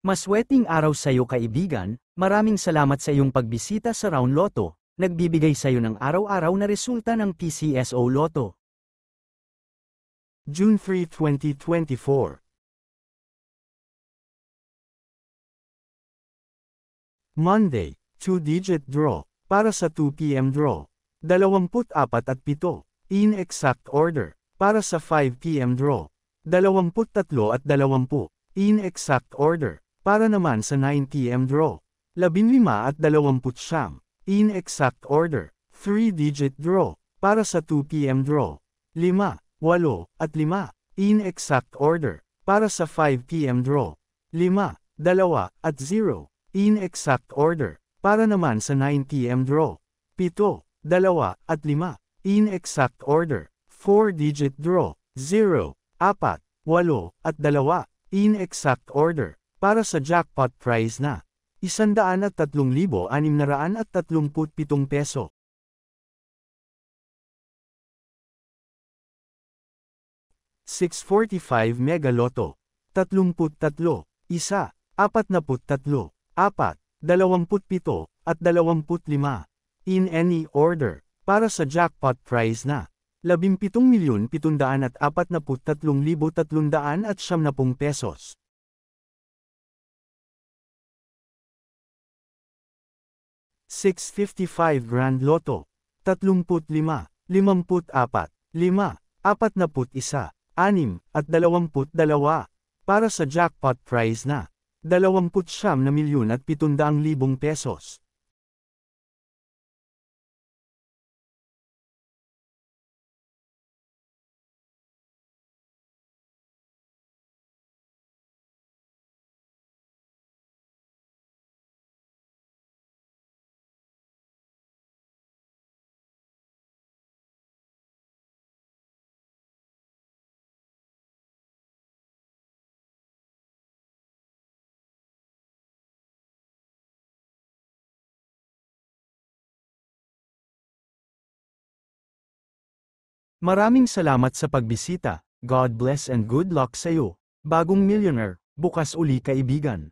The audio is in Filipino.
Maswerteng araw sa iyo kaibigan, maraming salamat sa iyong pagbisita sa Round Lotto, nagbibigay sa iyo ng araw-araw na resulta ng PCSO Lotto. June 3, 2024. Monday, 2-digit draw, para sa 2 p.m. draw. 24 at 7, in exact order, para sa 5 p.m. draw. 23 at 20, in exact order, para naman sa 9 p.m. draw. 15 at 29, in exact order, 3-digit draw, para sa 2 p.m. draw. 5, 8 at 5, in exact order, para sa 5 p.m. draw. 5, 2 at 0, in exact order, para naman sa 9 p.m. draw. 7, 2 at 5, in exact order, 4-digit draw. 0, 4, 8 at 2, in exact order, para sa jackpot prize na 103,637 peso. $645 Mega Lotto. 33, 1, 43, 4, 27 at 25. In any order, para sa jackpot prize na 17,743,370 pesos. $655 Grand Lotto. 35, 54, 5, 41, 6 at 22, para sa jackpot prize na 29,700,000 pesos. Maraming salamat sa pagbisita. God bless and good luck sa iyo. Bagong millionaire, bukas uli kaibigan.